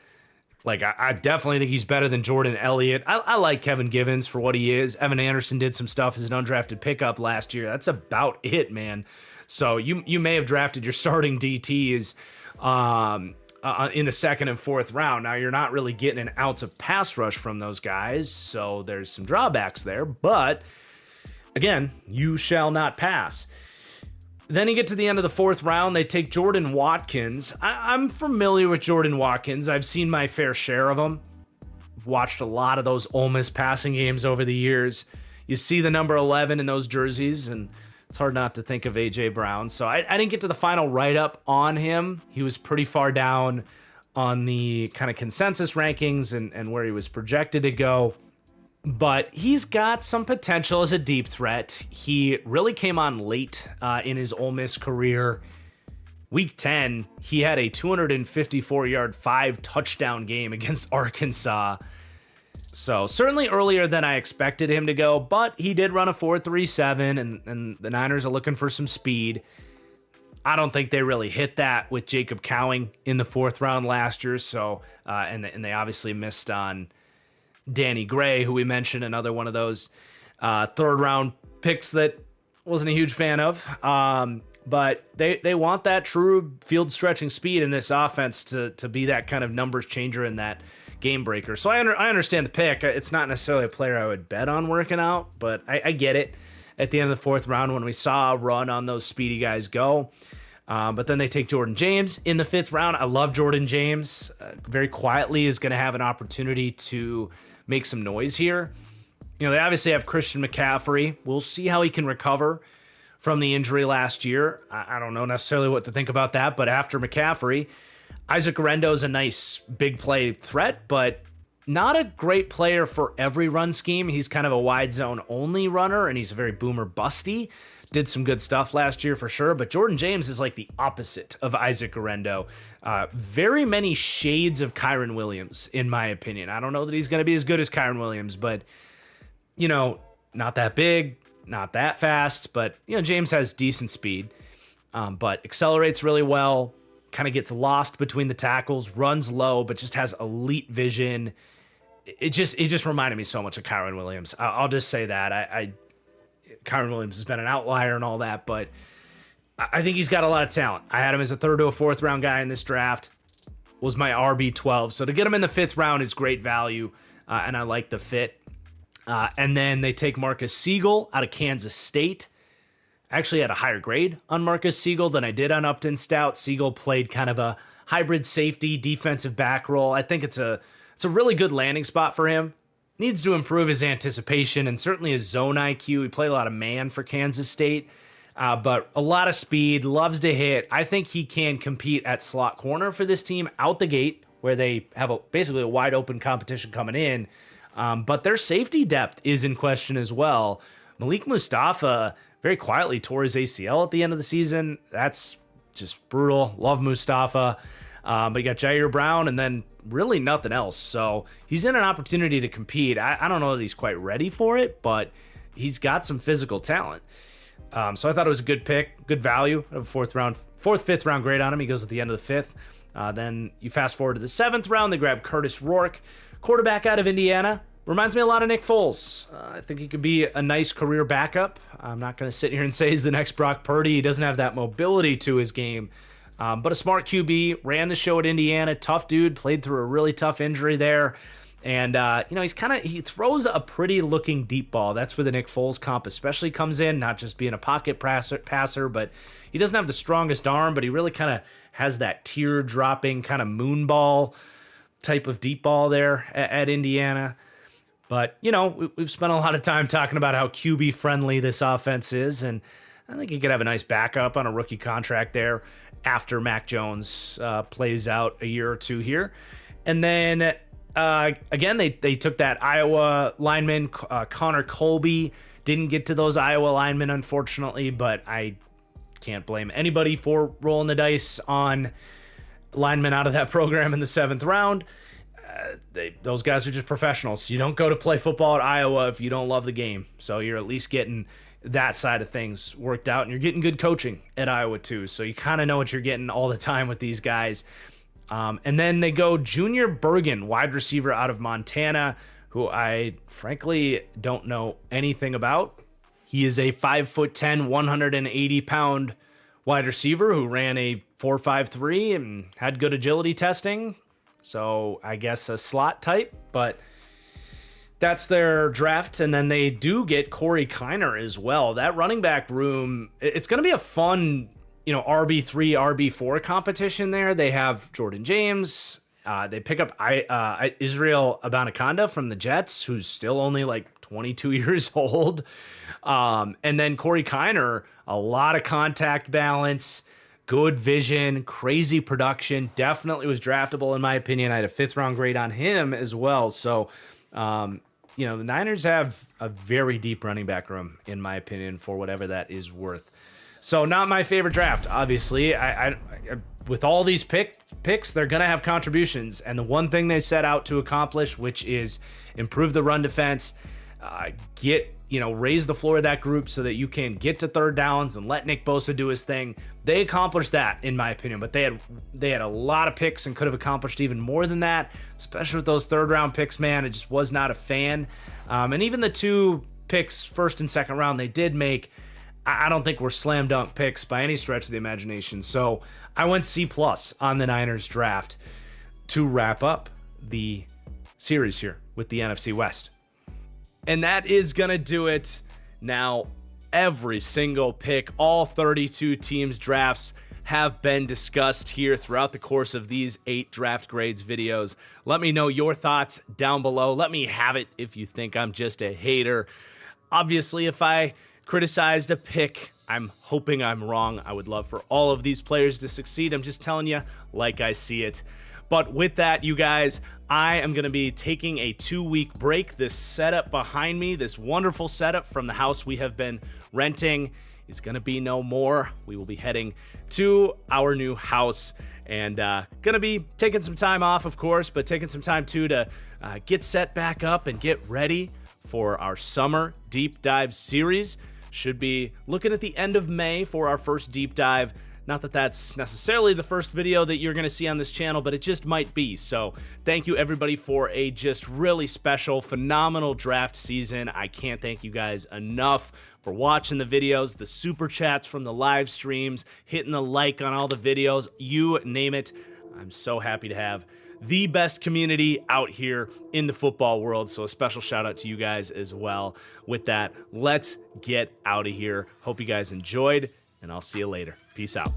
I definitely think he's better than Jordan Elliott. I like Kevin Givens for what he is. Evan Anderson did some stuff as an undrafted pickup last year. That's about it, man. So you may have drafted your starting DTs in the 2nd and 4th round. Now, you're not really getting an ounce of pass rush from those guys, so there's some drawbacks there. But, again, you shall not pass. Then you get to the end of the 4th round, they take Jordan Watkins. I'm familiar with Jordan Watkins. I've seen my fair share of him. Watched a lot of those Ole Miss passing games over the years. You see the number 11 in those jerseys, and it's hard not to think of A.J. Brown. So I didn't get to the final write-up on him. He was pretty far down on the kind of consensus rankings and where he was projected to go. But he's got some potential as a deep threat. He really came on late in his Ole Miss career. Week 10, he had a 254-yard, 5-touchdown game against Arkansas. So certainly earlier than I expected him to go, but he did run a 4.37, and the Niners are looking for some speed. I don't think they really hit that with Jacob Cowing in the 4th round last year. So and they obviously missed on Danny Gray, who we mentioned, another one of those 3rd round picks that wasn't a huge fan of. But they want that true field stretching speed in this offense to be that kind of numbers changer in that game breaker. So I understand the pick. It's not necessarily a player I would bet on working out, but I get it at the end of the 4th round when we saw a run on those speedy guys go. But then they take Jordan James in the 5th round. I love Jordan James. Very quietly is going to have an opportunity to make some noise here. They obviously have Christian McCaffrey. We'll see how he can recover from the injury last year. I don't know necessarily what to think about that, but after McCaffrey, Isaac Guerendo is a nice big play threat, but not a great player for every run scheme. He's kind of a wide zone only runner, and he's a very boomer busty. Did some good stuff last year for sure, but Jordan James is like the opposite of Isaac Guerendo. Very many shades of Kyron Williams, in my opinion. I don't know that he's going to be as good as Kyron Williams, but, not that big, not that fast, but, James has decent speed, but accelerates really well, kind of gets lost between the tackles, runs low, but just has elite vision. It just reminded me so much of Kyron Williams. I'll just say that. Kyron Williams has been an outlier and all that, but I think he's got a lot of talent. I had him as a 3rd to a 4th round guy in this draft. Was my RB12. So to get him in the 5th round is great value, and I like the fit. And then they take Marcus Siegel out of Kansas State. I actually had a higher grade on Marcus Siegel than I did on Upton Stout. Siegel played kind of a hybrid safety defensive back role. I think it's a really good landing spot for him. Needs to improve his anticipation and certainly his zone IQ. He played a lot of man for Kansas State, but a lot of speed, loves to hit. I think he can compete at slot corner for this team out the gate, where they have basically a wide open competition coming in. But their safety depth is in question as well. Malik Mustafa very quietly tore his ACL at the end of the season. That's just brutal. Love Mustafa. But you got Jair Brown and then really nothing else. So he's in an opportunity to compete. I don't know that he's quite ready for it, but he's got some physical talent. So I thought it was a good pick, good value. I have a 4th, 5th round grade on him. He goes at the end of the 5th. Then you fast forward to the 7th round. They grab Curtis Rourke, quarterback out of Indiana. Reminds me a lot of Nick Foles. I think he could be a nice career backup. I'm not going to sit here and say he's the next Brock Purdy. He doesn't have that mobility to his game. But a smart QB, ran the show at Indiana, tough dude, played through a really tough injury there. And, he throws a pretty looking deep ball. That's where the Nick Foles comp especially comes in, not just being a pocket passer, but he doesn't have the strongest arm, but he really kind of has that tear dropping kind of moon ball type of deep ball there at Indiana. But, we've spent a lot of time talking about how QB friendly this offense is, and I think he could have a nice backup on a rookie contract there after Mac Jones plays out a year or two here. And then, again, they took that Iowa lineman, Connor Colby. Didn't get to those Iowa linemen, unfortunately, but I can't blame anybody for rolling the dice on linemen out of that program in the 7th round. Those guys are just professionals. You don't go to play football at Iowa if you don't love the game. So you're at least getting that side of things worked out, and you're getting good coaching at Iowa too. So you kind of know what you're getting all the time with these guys. And then they go Junior Bergen, wide receiver out of Montana, who I frankly don't know anything about. He is a 5'10", 180-pound wide receiver who ran a 4.53 and had good agility testing. So I guess a slot type, but that's their draft. And then they do get Corey Kiner as well. That running back room, it's going to be a fun, RB3, RB4 competition there. They have Jordan James. They pick up Israel Abanikanda from the Jets, who's still only like 22 years old. And then Corey Kiner, a lot of contact balance, good vision, crazy production, definitely was draftable in my opinion. I had a 5th round grade on him as well. So, the Niners have a very deep running back room in my opinion for whatever that is worth. So not my favorite draft, obviously. I with all these picks, they're going to have contributions. And the one thing they set out to accomplish, which is improve the run defense, raise the floor of that group so that you can get to 3rd downs and let Nick Bosa do his thing. They accomplished that, in my opinion, but they had a lot of picks and could have accomplished even more than that, especially with those 3rd round picks, man. I just was not a fan. And even the 2 picks, 1st and 2nd round, they did make, I don't think were slam dunk picks by any stretch of the imagination. So I went C+ on the Niners draft to wrap up the series here with the NFC West. And that is going to do it. Now, every single pick, all 32 teams' drafts have been discussed here throughout the course of these 8 draft grades videos. Let me know your thoughts down below. Let me have it if you think I'm just a hater. Obviously, if I criticized a pick, I'm hoping I'm wrong. I would love for all of these players to succeed. I'm just telling you like I see it. But with that, you guys, I am going to be taking a 2-week break. This setup behind me, this wonderful setup from the house we have been renting, is going to be no more. We will be heading to our new house and going to be taking some time off, of course, but taking some time too to get set back up and get ready for our summer deep dive series. Should be looking at the end of May for our first deep dive. Not that that's necessarily the first video that you're going to see on this channel, but it just might be. So thank you everybody for a just really special, phenomenal draft season. I can't thank you guys enough for watching the videos, the super chats from the live streams, hitting the like on all the videos, you name it. I'm so happy to have the best community out here in the football world. So a special shout out to you guys as well. With that, let's get out of here. Hope you guys enjoyed, and I'll see you later. Peace out.